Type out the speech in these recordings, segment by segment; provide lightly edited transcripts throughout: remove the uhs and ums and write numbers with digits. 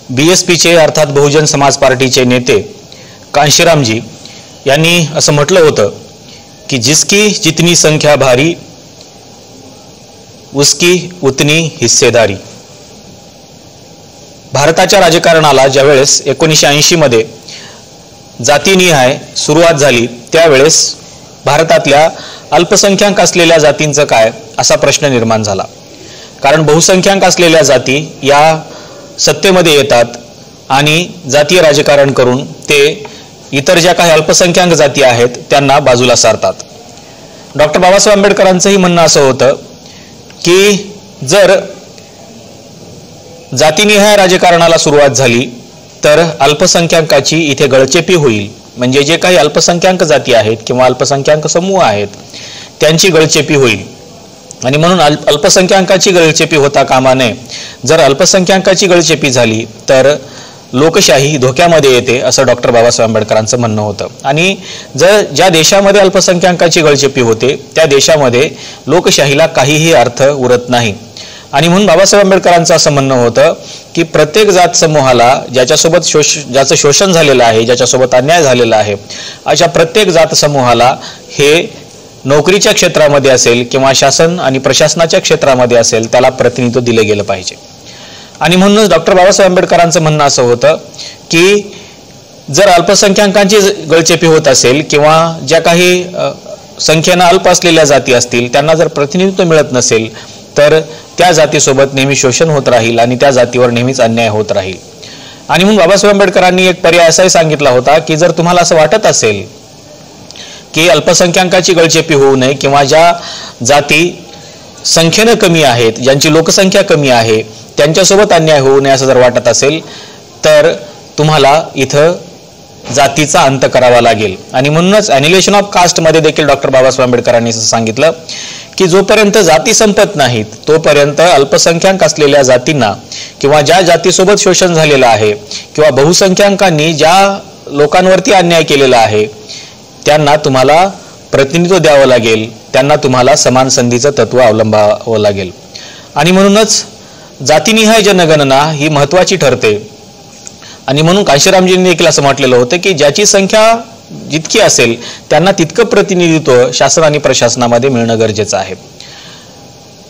बीएसपीचे अर्थात बहुजन समाज पार्टीचे नेते कांशीरामजी यांनी असं म्हटलं होतं की जिसकी जितनी संख्या भारी उसकी उतनी हिस्सेदारी। भारताच्या राजकारणाला ज्यावेळेस 1980 मध्ये जातीनिहाय सुरुवात झाली त्यावेळेस भारतातल्या अल्पसंख्याक असलेल्या जातींचं काय असा प्रश्न निर्माण झाला। कारण बहुसंख्याक असलेल्या जाती या सत्तेमध्ये येतात आणि जातीय राजकारण करून ते इतर ज्या काही अल्पसंख्याक जाती आहेत त्यांना बाजूला सारतात। डॉक्टर बाबासाहेब आंबेडकरांचंही म्हणणं असं होतं की जर जातीनिहाय राजकारणाला सुरुवात झाली तर अल्पसंख्याकाची इथे गळचेपी होईल, म्हणजे जे काही अल्पसंख्याक जाती आहेत किंवा अल्पसंख्याक समूह आहेत त्यांची गळचेपी होईल आणि म्हणून अल्पसंख्याकाची गळचेपी होता कामा नये। जर अल्पसंख्याकाची गळचेपी झाली तर लोकशाही धोक्यामध्ये येते असं डॉक्टर बाबासाहेब आंबेडकरांचं म्हणणं होतं। आणि ज्या देशामध्ये अल्पसंख्याकाची गळचेपी होते त्या देशामध्ये लोकशाहीला काहीही अर्थ उरत नाही। आणि म्हणून बाबासाहेब आंबेडकरांचं असं म्हणणं होतं की प्रत्येक जात समूहाला ज्याचं शोषण झालेलं आहे, ज्याच्यासोबत अन्याय झालेला आहे, अशा प्रत्येक जात समूहाला हे नोकरीच्या क्षेत्रामध्ये असेल किंवा शासन आणि प्रशासनाच्या क्षेत्रामध्ये असेल त्याला प्रतिनिधित्व दिले गेलं पाहिजे। आणि म्हणूनच डॉक्टर बाबासाहेब आंबेडकरांचं म्हणणं असं होतं की जर अल्पसंख्याकांची गळचेपी होत असेल किंवा ज्या काही संख्येनं अल्प असलेल्या जाती असतील त्यांना जर प्रतिनिधित्व मिळत नसेल तर त्या जातीसोबत नेहमी शोषण होत राहील आणि त्या जातीवर नेहमीच अन्याय होत राहील। आणि म्हणून बाबासाहेब आंबेडकरांनी एक पर्याय असाही सांगितला होता की जर तुम्हाला असं वाटत असेल की अल्पसंख्याकाची गळचेपी होऊ नये किंवा ज्या जाती संख्येनं कमी आहेत, ज्यांची लोकसंख्या कमी आहे त्यांच्यासोबत अन्याय होऊ नये असं जर वाटत असेल तर तुम्हाला इथं जातीचा अंत करावा लागेल। आणि म्हणूनच ॲनिहिलेशन ऑफ कास्ट मध्ये देखील डॉक्टर बाबासाहेब आंबेडकरांनी असं सांगितलं की जोपर्यंत जाती संपत नाहीत तोपर्यंत अल्पसंख्याक असलेल्या जातींना किंवा ज्या जातीसोबत शोषण झालेलं आहे किंवा बहुसंख्याकांनी ज्या लोकांवरती अन्याय केलेला आहे त्यांना तुम्हाला प्रतिनिधित्व द्यावं लागेल, त्यांना तुम्हाला समान संधीचं तत्व अवलंबावं लागेल। आणि म्हणूनच जातीनिहाय जनगणना ही महत्त्वाची ठरते। आणि म्हणून कांशीरामजींनी देखील असं म्हटलेलं होतं की ज्याची संख्या जितकी असेल त्यांना तितकं प्रतिनिधित्व शासन आणि प्रशासनामध्ये मिळणं गरजेचं आहे।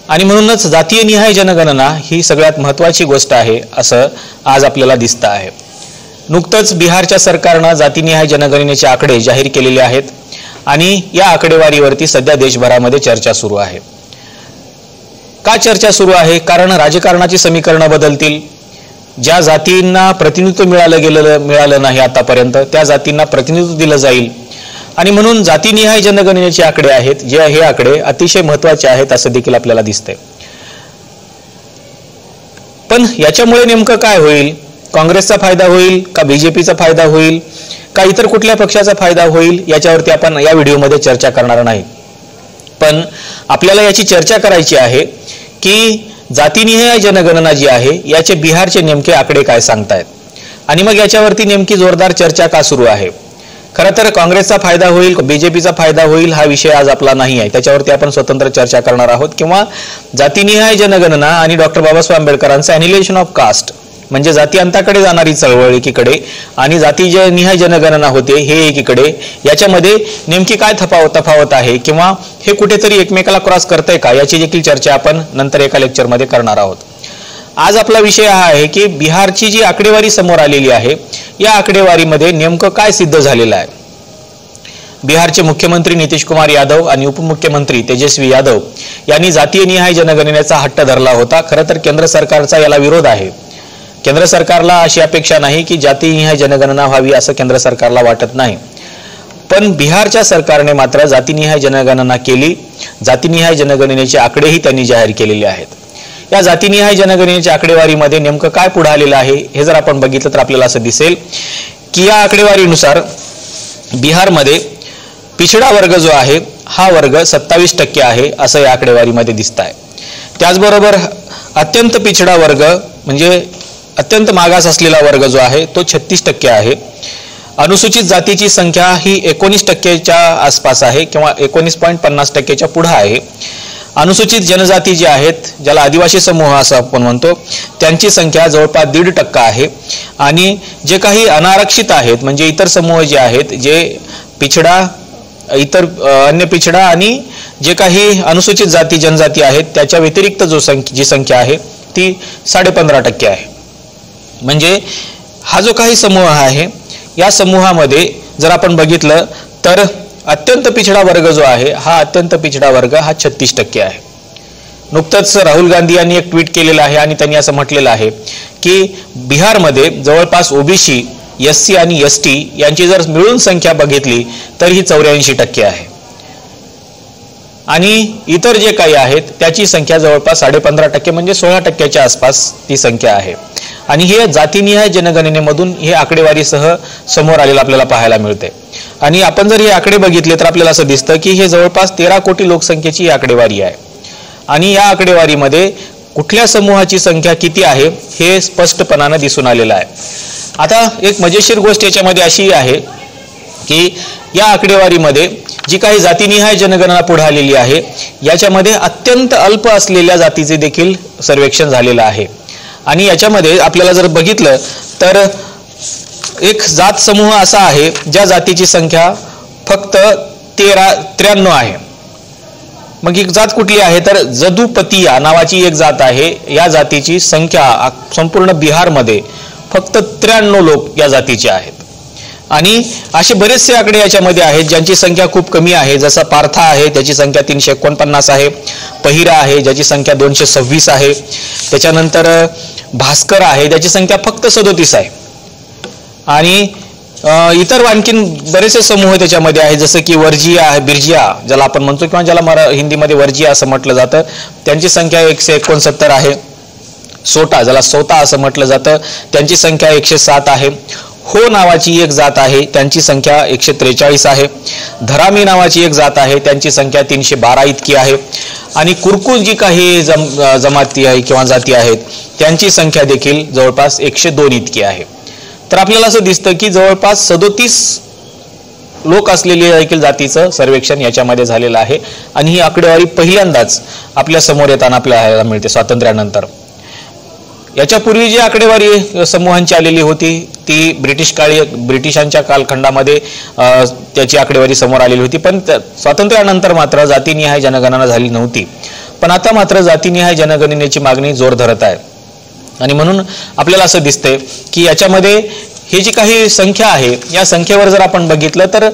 आणि म्हणूनच जातीय निहाय जनगणना ही सगळ्यात महत्त्वाची गोष्ट आहे असं आज आपल्याला दिसतं आहे। नुकतंच बिहारच्या सरकारनं जातीनिहाय जनगणनेचे आकडे जाहीर केलेले आहेत आणि या आकडेवारीवरती सध्या देशभरामध्ये चर्चा सुरू आहे। का चर्चा सुरू आहे? कारण राजकारणाची समीकरणं बदलतील, ज्या जातींना प्रतिनिधित्व मिळालं नाही आतापर्यंत त्या जातींना प्रतिनिधित्व दिलं जाईल। आणि म्हणून जातीनिहाय जनगणनेचे आकडे आहेत जे हे आकडे अतिशय महत्त्वाचे आहेत असं देखील आपल्याला दिसतंय। पण याच्यामुळे नेमकं काय होईल? काँग्रेसचा फायदा होईल का बीजेपीचा फायदा होईल का इतर कुठल्या पक्षाचा फायदा होईल याच्यावरती आपण या व्हिडिओमध्ये चर्चा करणार नाही। पण आपल्याला याची चर्चा करायची आहे की जातीनिहाय जनगणना जी आहे याचे बिहारचे नेमके आकडे काय सांगतायत आणि मग याच्यावरती नेमकी जोरदार चर्चा का सुरू आहे। खरं तर काँग्रेसचा फायदा होईल बीजेपीचा फायदा होईल हा विषय आज आपला नाही आहे, त्याच्यावरती आपण स्वतंत्र चर्चा करणार आहोत। किंवा जातीनिहाय जनगणना आणि डॉक्टर बाबासाहेब आंबेडकरांचं ॲनिहिलेशन ऑफ कास्ट म्हणजे जाती अंताकडे जाणारी चळवळ एकीकडे आणि जातीनिहाय जनगणना होते हे एकीकडे, याच्यामध्ये नेमकी काय तफावत आहे किंवा हे कुठेतरी एकमेकाला क्रॉस करतंय का याची देखील चर्चा आपण नंतर एका लेक्चरमध्ये करणार आहोत। आज आपला विषय हा आहे की बिहारची जी आकडेवारी समोर आलेली आहे या आकडेवारीमध्ये नेमकं काय सिद्ध झालेलं आहे। बिहारचे मुख्यमंत्री नितीश कुमार यादव आणि उपमुख्यमंत्री तेजस्वी यादव यांनी जातीय निहाय जनगणनेचा हट्ट धरला होता। खरं तर केंद्र सरकारचा याला विरोध आहे। केंद्र सरकारला अशी अपेक्षा नाही की जातीनिहाय जनगणना व्हावी असं केंद्र सरकारला वाटत नाही, पण बिहारच्या सरकारने मात्र जातीनिहाय जनगणना केली। जातीनिहाय जनगणनेचे आकडेही त्यांनी जाहीर केलेले आहेत। या जातीनिहाय जनगणनेच्या आकडेवारीमध्ये नेमकं काय पुढे आलेलं आहे हे जर आपण बघितलं तर आपल्याला असं दिसेल की या आकडेवारीनुसार बिहारमध्ये पिछडा वर्ग जो आहे हा वर्ग 27% आहे असं या आकडेवारीमध्ये दिसत आहे। त्याचबरोबर अत्यंत पिछडा वर्ग म्हणजे अत्यंत मागास असलेला वर्ग जो आहे तो 36% आहे। अनुसूचित जातीची संख्या ही 19%च्या आसपास आहे किंवा 19.50%च्या पुढे आहे। अनुसूचित जनजाती जे आहेत, ज्याला आदिवासी समूह असं आपण म्हणतो, त्यांची संख्या जवळपास 1.5% आहे. आणि जे काही अनारक्षित आहेत म्हणजे इतर समूह जे आहेत, जे पिछडा, इतर अन्य पिछडा आणि जे काही अनुसूचित जाती जनजाती आहेत त्याच्या व्यतिरिक्त जी संख्या आहे ती 15.5% आहे. म्हणजे हा जो काही समूह आहे या समूहामध्ये जर आपण बघितलं तर अत्यंत पिछडा वर्ग जो आहे हा अत्यंत पिछडा वर्ग हा 36% आहे. नुकतंच राहुल गांधी यांनी एक ट्विट केलेलं आहे आणि त्यांनी असं म्हटलेलं आहे की बिहारमध्ये जवळपास ओबीसी, एससी आणि एसटी यांची जर मिळून संख्या बघितली तर ही 84% आहे. आणि इतर जे काही आहेत त्याची संख्या जवळपास 15.5% म्हणजे 16% आसपास ती संख्या आहे. आणि हे जातीनिहाय जनगणनेमधून हे आकडेवारीसह समोर आलेलं आपल्याला पाहायला मिळते. आणि आपण जर हे आकडे बघितले तर आपल्याला असं दिसतं की हे जवळपास 13 कोटी लोकसंख्येची ही आकडेवारी आहे. आणि या आकडेवारीमध्ये कुठल्या समूहाची संख्या किती आहे हे स्पष्टपणाने दिसून आलेलं आहे. आता एक मजेशीर गोष्ट याच्यामध्ये अशी आहे की या आकडेवारीमध्ये जी काही जातीनिहाय जनगणना पुढे आलेली आहे याच्यामध्ये अत्यंत अल्प असलेल्या जातीचे देखील सर्वेक्षण झालेलं आहे. आणि याच्यामध्ये आपल्याला जर बघितलं तर एक जात समूह असा आहे ज्या जातीची संख्या फक्त 93 आहे. मग एक जात कुठली आहे तर जदुपतिया नावाची एक जात आहे. या जातीची संख्या संपूर्ण बिहारमध्ये फक्त 93 लोक या जातीचे आहेत. आणि असे बरेचसे आकडे याच्यामध्ये आहेत ज्यांची संख्या खूप कमी आहे. जसा पार्था आहे त्याची संख्या 349 आहे. पहिरा आहे ज्याची संख्या 226 आहे. त्याच्यानंतर भास्कर आहे त्याची संख्या फक्त 37 आहे. आणि इतर आणखीन बरेचसे समूह त्याच्यामध्ये आहेत जसं की वर्जिया आहे, बिर्जिया ज्याला आपण म्हणतो किंवा ज्याला हिंदीमध्ये वर्जिया असं म्हटलं जातं, त्यांची संख्या 169 आहे. सोटा ज्याला सोता असं म्हटलं जातं त्यांची संख्या 107 आहे. हो नावाची एक जात आहे त्यांची संख्या 143 आहे. धरामी नावाची एक जात आहे त्यांची संख्या 312 इतकी आहे. आणि कुरकू जी काही जमाती आहे किंवा जाती आहेत त्यांची संख्या देखील जवळपास 102 इतकी आहे. तर आपल्याला असं दिसतं की जवळपास 37 लोक असलेली देखील जातीचं सर्वेक्षण याच्यामध्ये झालेलं आहे. आणि ही आकडेवारी पहिल्यांदाच आपल्या समोर येताना आपल्याला मिळते स्वातंत्र्यानंतर. याच्यापूर्वी जी आकडेवारी समूहांची आलेली होती ती ब्रिटिशांच्या कालखंडामध्ये त्याची आकडेवारी समोर आलेली होती. पण स्वातंत्र्यानंतर मात्र जातीनिहाय जनगणना झाली नव्हती. पण आता मात्र जातीनिहाय जनगणनेची मागणी जोर धरत आहे. आणि म्हणून आपल्याला असं दिसतंय की याच्यामध्ये ही जी काही संख्या आहे या संख्येवर जर आपण बघितलं तर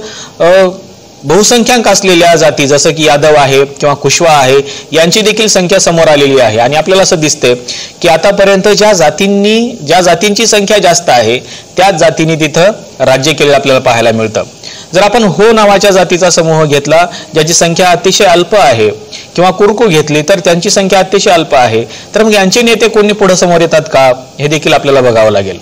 बहुसंख्यांक असलेल्या जाती जसं की यादव आहे किंवा कुशवा आहे यांची देखील संख्या समोर आलेली आहे. आणि आपल्याला असं दिसतंय की आतापर्यंत ज्या जातींची संख्या जास्त आहे त्याच जातींनी तिथं राज्य केलेलं आपल्याला पाहायला मिळतं. जर आपण हो नावाच्या जातीचा समूह घेतला ज्याची संख्या अतिशय अल्प आहे किंवा कुरकू घेतली तर त्यांची संख्या अतिशय अल्प आहे, तर मग यांचे नेते कोणी पुढे समोर येतात का हे देखील आपल्याला बघावं लागेल.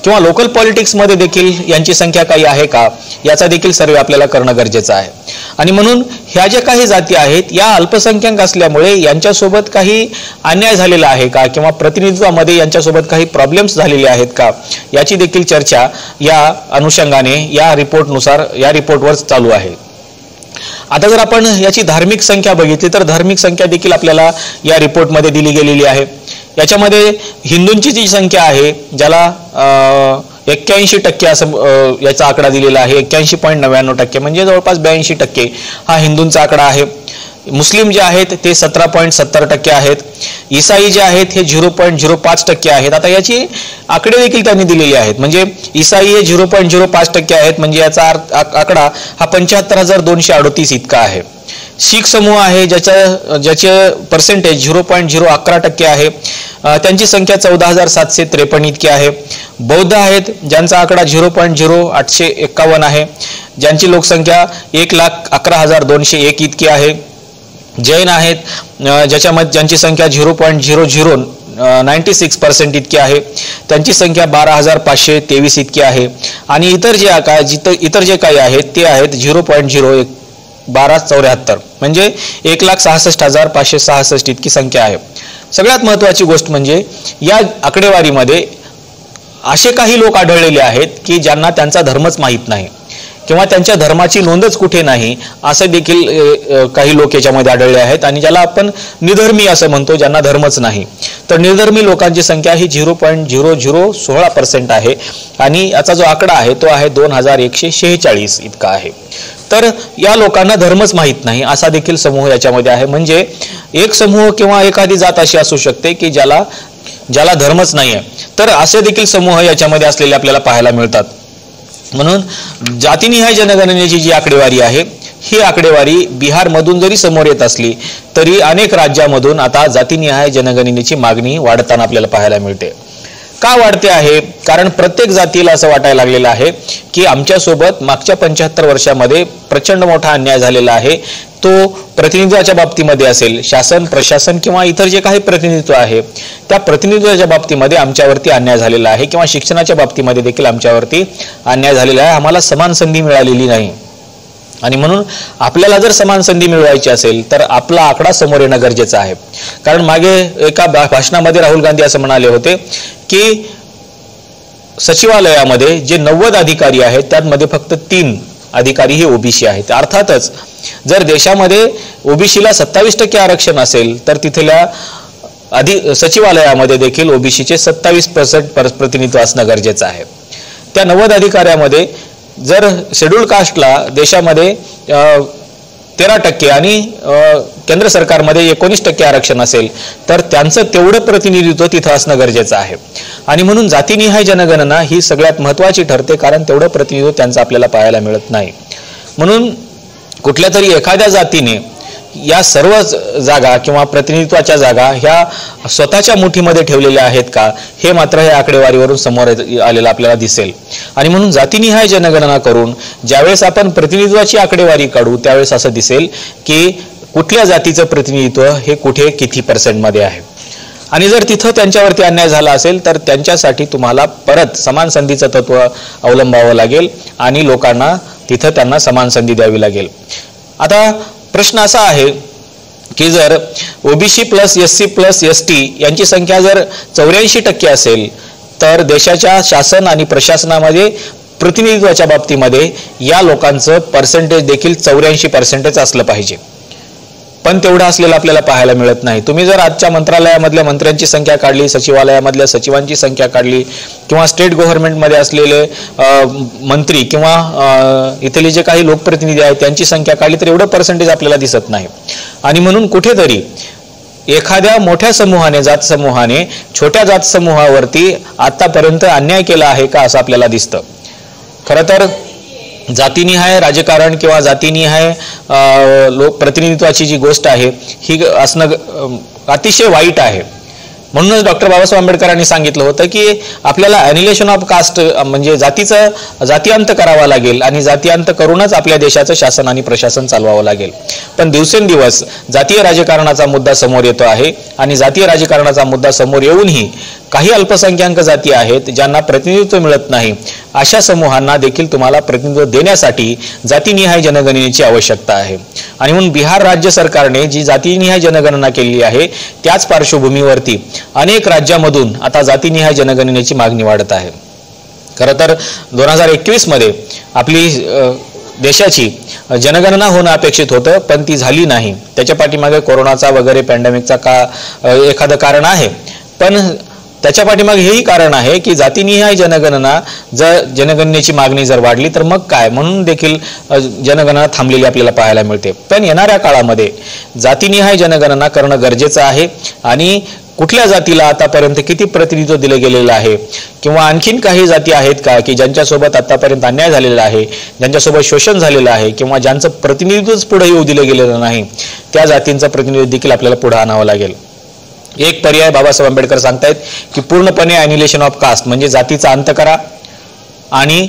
किंवा लोकल पॉलिटिक्समध्ये देखील यांची संख्या काही आहे का याचा देखील सर्वे आपल्याला करणं गरजेचं आहे. आणि म्हणून ह्या ज्या काही जाती आहेत या अल्पसंख्याक असल्यामुळे यांच्यासोबत काही अन्याय झालेला आहे का किंवा प्रतिनिधित्वामध्ये यांच्यासोबत काही प्रॉब्लेम्स झालेले आहेत का याची देखील चर्चा या अनुषंगाने या रिपोर्टवर चालू आहे. आता जर आपण याची धार्मिक संख्या बघितली तर धार्मिक संख्या देखील आपल्याला या रिपोर्टमध्ये दिली गेलेली आहे. याच्यामध्ये हिंदूंची जी संख्या आहे ज्याला 81% असं याचा आकडा दिलेला आहे. 81.99% म्हणजे जवळपास 82% हा हिंदूंचा आकडा आहे. मुस्लिम जे आहेत ते 17.70% आहेत. ईसाई जे आहेत हे 0.05% आहेत. आता याची आकडे देखील त्यांनी दिलेले आहेत. म्हणजे ईसाई हे 0.05% आहेत म्हणजे याचा आकडा हा 75,238 इतका आहे. शीख समूह आहे ज्याचे पर्सेंटेज 0.011% आहे. त्यांची संख्या 14,753 इतकी आहे. बौद्ध आहेत ज्यांचा आकडा 0.0851 आहे. ज्यांची लोकसंख्या 1,11,201 इतकी आहे. जैन आहेत ज्यांची संख्या 0.0096% इतकी आहे. त्यांची संख्या 12,523 इतकी आहे. आणि इतर जे काही आहेत ते आहेत 0.1274 म्हणजे 1,66,566 इतकी संख्या आहे. सगळ्यात महत्वाची गोष्ट म्हणजे या आकडेवारीमध्ये असे काही लोक आढळलेले आहेत की ज्यांना त्यांचा धर्मच माहीत नाही किंवा त्यांच्या धर्माची नोंदच कुठे नाही असे देखील काही लोक याच्यामध्ये आढळले आहेत, आणि ज्याला आपण निधर्मी असं म्हणतो, ज्यांना धर्मच नाही. तर निधर्मी लोकांची संख्या ही 0.0016% आहे, आणि याचा जो आकडा आहे तो आहे 2146 इतका आहे. तर या लोकांना धर्मच माहीत नाही असा देखील समूह याच्यामध्ये आहे. म्हणजे एक समूह किंवा एखादी जात अशी असू शकते की ज्याला धर्मच नाही आहे. तर असे देखील समूह याच्यामध्ये असलेले आपल्याला पाहायला मिळतात. म्हणून जातीनिहाय जनगणनेची जी आकडेवारी आहे, ही आकडेवारी बिहारमधून जरी समोर येत असली तरी अनेक राज्यामधून आता जातीनिहाय जनगणनेची मागणी वाढताना आपल्याला पाहायला मिळते. का वाढते आहे? कारण प्रत्येक जातीला असं वाटायला लागलेलं आहे की आमच्यासोबत मागच्या 75 वर्षामध्ये प्रचंड मोठा अन्याय झालेला आहे. तो प्रतिनिधित्वाच्या बाबतीमध्ये असेल, शासन प्रशासन किंवा इतर जे काही प्रतिनिधित्व आहे त्या प्रतिनिधित्वाच्या बाबतीमध्ये आमच्यावरती अन्याय झालेला आहे, किंवा शिक्षणाच्या बाबतीमध्ये देखील आमच्यावरती अन्याय झालेला आहे. आम्हाला समान संधी मिळालेली नाही, आणि म्हणून आपल्याला जर समान संधी मिळवायची असेल तर आपला आकडा समोर येणं गरजेचं आहे. कारण मागे एका भाषणामध्ये राहुल गांधी असं म्हणाले होते की सचिवालयामध्ये जे 90 अधिकारी आहेत त्यामध्ये फक्त 3 अधिकारी हे ओबीसी आहेत. अर्थातच जर देशामध्ये ओबीसीला 27% आरक्षण असेल तर तिथल्या सचिवालयामध्ये देखील ओबीसीचे 27% प्रतिनिधित्व असणं गरजेचं आहे. त्या 90 अधिकाऱ्यामध्ये जर शेड्यूल कास्टला देशामध्ये 13% आणि केंद्र सरकारमध्ये 19% आरक्षण असेल तर त्यांचं तेवढं प्रतिनिधित्व तिथं असणं गरजेचं आहे. आणि म्हणून जातीनिहाय जनगणना ही सगळ्यात महत्त्वाची ठरते, कारण तेवढं प्रतिनिधित्व त्यांचं आपल्याला पाहायला मिळत नाही. म्हणून कुठल्या तरी एखाद्या जातीने या सर्व जागा किंवा प्रतिनिधित्वाच्या जागा ह्या स्वतःच्या मुठीमध्ये ठेवलेल्या आहेत का, हे मात्र या आकडेवारीवरून समोर आलेलं आपल्याला दिसेल. आणि म्हणून जातीनिहाय जनगणना करून ज्यावेळेस आपण प्रतिनिधित्वाची आकडेवारी काढू त्यावेळेस असं दिसेल की कुठल्या जातीचं प्रतिनिधित्व हे कुठे किती % आहे. आणि जर तिथं त्यांच्यावरती अन्याय झाला असेल तर त्यांच्यासाठी तुम्हाला परत समान संधीचं तत्व अवलंबावं लागेल आणि लोकांना तिथं त्यांना समान संधी द्यावी लागेल. आता प्रश्न असा आहे की जर OBC plus SC plus ST यांची संख्या जर 84% असेल तर देशाच्या शासन आणि प्रशासनामध्ये प्रतिनिधित्वाच्या बाबतीमध्ये या लोकांचं पर्सेंटेज देखील 84% असलं पाहिजे. पण तेवढं असलेलं आपल्याला पाहायला मिळत नाही. तुम्ही जर आजच्या मंत्रालयामधल्या मंत्र्यांची संख्या काढली, सचिवालयामधल्या सचिवांची संख्या काढली, किंवा स्टेट गव्हर्नमेंटमध्ये असलेले मंत्री किंवा इथले जे काही लोकप्रतिनिधी आहेत त्यांची संख्या काढली तर एवढं पर्सेंटेज आपल्याला दिसत नाही. आणि म्हणून कुठेतरी एखाद्या मोठ्या समूहाने, जात समूहाने छोट्या जात समूहावरती आतापर्यंत अन्याय केला आहे का असं आपल्याला दिसतं. खरं तर जातीनिहाय राजकारण किंवा जातीनिहाय लोकप्रतिनिधित्वाची जी गोष्ट आहे ही असणं अतिशय वाईट आहे. म्हणूनच डॉक्टर बाबासाहेब आंबेडकरांनी सांगितलं होतं की आपल्याला ॲनिलेशन ऑफ कास्ट म्हणजे जातीअंत करावा लागेल, आणि जातीअंत करूनच आपल्या देशाचं शासन आणि प्रशासन चालवावं लागेल. पण दिवसेंदिवस जातीय राजकारणाचा मुद्दा समोर येतो आहे, आणि जातीय राजकारणाचा मुद्दा समोर येऊनही काही अल्पसंख्याक जाती आहेत ज्यांना प्रतिनिधित्व मिळत नाही, अशा समूहांना देखील तुम्हाला प्रतिनिधित्व देण्यासाठी जातीनिहाय जनगणनेची आवश्यकता आहे. आणि म्हणून बिहार राज्य सरकारने जी जातीनिहाय जनगणना केलेली आहे त्याच पार्श्वभूमीवरती अनेक राज्यामधून आता जातीनिहाय जनगणनेची मागणी वाढत आहे. खरं तर 2021 मध्ये आपली देशाची जनगणना होणं अपेक्षित होतं, पण ती झाली नाही. त्याच्या पाठीमागे कोरोनाचा वगैरे पॅन्डेमिकचा एखादं कारण आहे, पण त्याच्या पाठीमागे हेही कारण आहे की जातीनिहाय जनगणनेची मागणी जर वाढली तर मग काय, म्हणून देखील जनगणना थांबलेली आपल्याला पाहायला मिळते. पण येणाऱ्या काळामध्ये जातीनिहाय जनगणना करणं गरजेचं आहे. आणि कुठल्या जातीला आतापर्यंत किती प्रतिनिधित्व दिलं गेलेलं आहे, किंवा आणखीन काही जाती आहेत का की ज्यांच्यासोबत आतापर्यंत अन्याय झालेला आहे, ज्यांच्यासोबत शोषण झालेलं आहे, किंवा ज्यांचं प्रतिनिधित्वच पुढे येऊ दिलं गेलेलं नाही, त्या जातींचं प्रतिनिधित्व देखील आपल्याला पुढे आणावं लागेल. एक पर्याय बाबासाहेब आंबेडकर सांगतायत की पूर्णपणे ॲनिलेशन ऑफ कास्ट म्हणजे जातीचा अंत करा आणि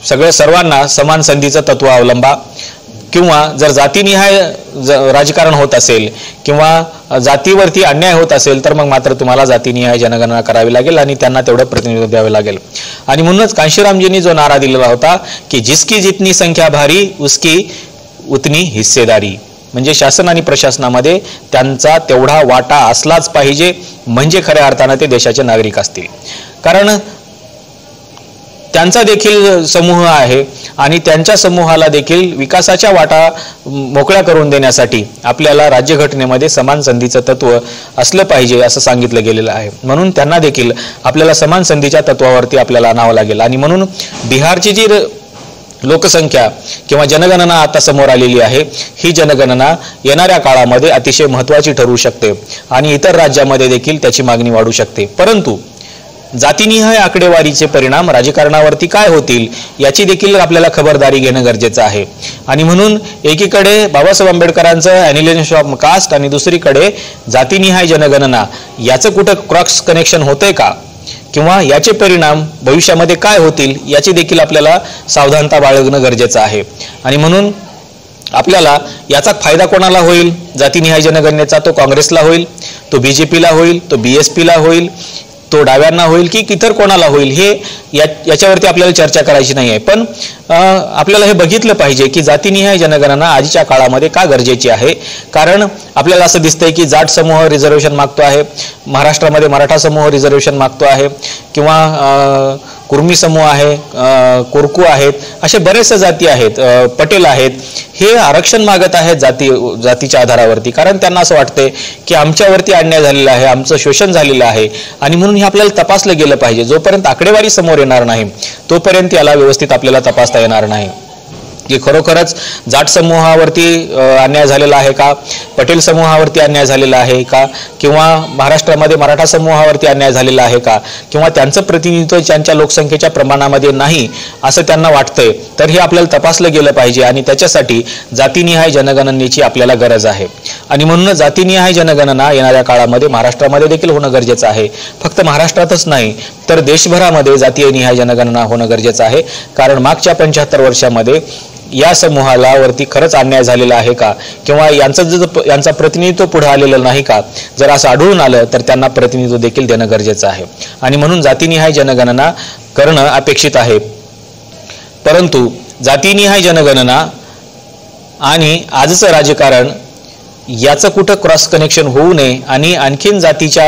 सर्वांना समान संधीचं तत्व अवलंबा. किंवा जर जातीनिहाय राजकारण होत असेल किंवा जातीवरती अन्याय होत असेल तर मग मात्र तुम्हाला जातीनिहाय जनगणना करावी लागेल आणि त्यांना तेवढं प्रतिनिधित्व द्यावे लागेल. आणि म्हणूनच कांशीरामजींनी जो नारा दिलेला होता की जिसकी जितनी संख्या भारी उसकी उतनी हिस्सेदारी, म्हणजे शासन आणि प्रशासनामध्ये त्यांचा तेवढा वाटा असलाच पाहिजे, म्हणजे खऱ्या अर्थानं ते देशाचे नागरिक असतील. कारण त्यांचा देखील समूह आहे आणि त्यांच्या समूहाला देखील विकासाच्या वाटा मोकळ्या करून देण्यासाठी आपल्याला राज्यघटनेमध्ये समान संधीचं तत्व असलं पाहिजे असं सांगितलं गेलेलं आहे. म्हणून त्यांना देखील आपल्याला समान संधीच्या तत्वावरती आपल्याला आणावं लागेल. आणि म्हणून बिहारची जी लोकसंख्या किंवा जनगणना आता समोर आलेली आहे, ही जनगणना येणाऱ्या काळामध्ये अतिशय महत्त्वाची ठरू शकते आणि इतर राज्यामध्ये देखील त्याची मागणी वाढू शकते. परंतु जातीनिहाय आकडेवारीचे परिणाम राजकारणावरती काय होतील याची देखील आपल्याला खबरदारी घेणं गरजेचं आहे. आणि म्हणून एकीकडे बाबासाहेब आंबेडकरांचं ॲनालिसिस ऑफ कास्ट आणि दुसरीकडे जातीनिहाय जनगणना याचं कुठं क्रॉस कनेक्शन होतंय का किंवा याचे परिणाम भविष्यामध्ये काय होतील याची देखील आपल्याला सावधानता बाळगणं गरजेचं आहे. आणि म्हणून आपल्याला याचा फायदा कोणाला होईल? जातीनिहाय जनगणनेचा तो काँग्रेसला होईल, तो BJPला होईल, तो BSPला होईल, तो डाव्यांना होईल की इतर कोणाला होईल, हे याच्यावरती आपल्याला चर्चा करायची नाही आहे. पण आपल्याला हे बघितलं पाहिजे की जातीनिहाय जनगणना आजच्या काळामध्ये का गरजेची आहे. कारण आपल्याला असं दिसतंय की जाट समूह रिझर्वेशन मागतो आहे, महाराष्ट्रामध्ये मराठा समूह रिझर्वेशन मागतो आहे किंवा कुर्मी समूह आहे, कोरकू आहेत, असे बरेचसे जाती आहेत, पटेल आहेत, हे आरक्षण मागत आहेत जातीच्या आधारावरती. कारण त्यांना असं वाटतंय की आमच्यावरती अन्याय झालेला आहे, आमचं शोषण झालेलं आहे. आणि म्हणून हे आपल्याला तपासलं गेलं पाहिजे. जोपर्यंत आकडेवारी समोर येणार नाही तोपर्यंत याला व्यवस्थित आपल्याला तपासता येणार नाही की खरोखरच जाट समूहावरती अन्याय झालेला आहे का, पटेल समूहावरती अन्याय झालेला आहे का, किंवा महाराष्ट्रामध्ये मराठा समूहावरती अन्याय झालेला आहे का, किंवा त्यांचं प्रतिनिधित्व त्यांच्या लोकसंख्येच्या प्रमाणामध्ये नाही असं त्यांना वाटतंय. तर हे आपल्याला तपासलं गेलं पाहिजे आणि त्याच्यासाठी जातीनिहाय जनगणनेची आपल्याला गरज आहे. आणि म्हणून जातीनिहाय जनगणना येणाऱ्या काळामध्ये महाराष्ट्रामध्ये देखील होणं गरजेचं आहे. फक्त महाराष्ट्रातच नाही तर देशभरामध्ये जातीय निहाय जनगणना होणं गरजेचं आहे. कारण मागच्या 75 वर्षामध्ये या समूहाला वरती खरंच अन्याय झालेला आहे का किंवा यांचा प्रतिनिधित्व पुढे आलेलं नाही का, जर असं आढळून आलं तर त्यांना प्रतिनिधित्व देखील देणं गरजेचं आहे. आणि म्हणून जातीनिहाय जनगणना करणं अपेक्षित आहे. परंतु जातीनिहाय जनगणना आणि आजचं राजकारण याचं कुठं क्रॉस कनेक्शन होऊ नये आणि आणखीन जातीच्या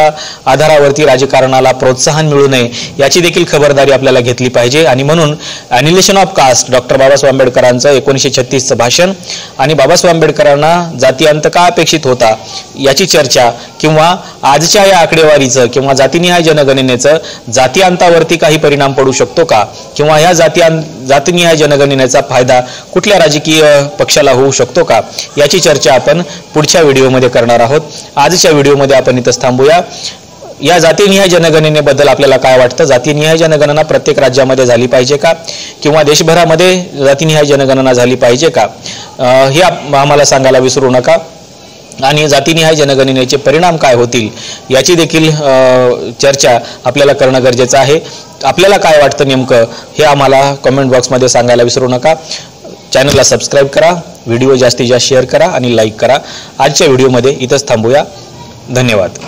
आधारावरती राजकारणाला प्रोत्साहन मिळू नये याची देखील खबरदारी आपल्याला घेतली पाहिजे. आणि म्हणून analysis of caste doctor Babasaheb आंबेडकरांचं 1936चं भाषण आणि बाबासाहेब आंबेडकरांना जातीअंत का अपेक्षित होता याची चर्चा किंवा आजच्या या आकडेवारीचं किंवा जातीनिहाय जनगणनेचं जातीअंतावरती काही परिणाम पडू शकतो का किंवा ह्या जातीनिहाय जनगणनेचा फायदा कुठल्या राजकीय पक्षाला होऊ शकतो का याची चर्चा आपण पुढच्या व्हिडिओमध्ये करणार आहोत. आजच्या व्हिडिओमध्ये आपण इथंच थांबूया. या जातीनिहाय जनगणनेबद्दल आपल्याला काय वाटतं? जातीनिहाय जनगणना प्रत्येक राज्यामध्ये झाली पाहिजे का किंवा देशभरामध्ये जातीनिहाय जनगणना झाली पाहिजे का, हे आम्हाला सांगायला विसरू नका. आणि जातीनिहाय जनगणनेचे परिणाम काय होतील याची देखील चर्चा आपल्याला करणं गरजेचं आहे. आपल्याला काय वाटतं नेमकं हे आम्हाला कमेंट बॉक्समध्ये सांगायला विसरू नका. चॅनलला सबस्क्राईब करा, व्हिडिओ जास्तीत जास्त शेअर करा आणि लाईक करा. आजच्या व्हिडिओमध्ये इथंच थांबूया. धन्यवाद.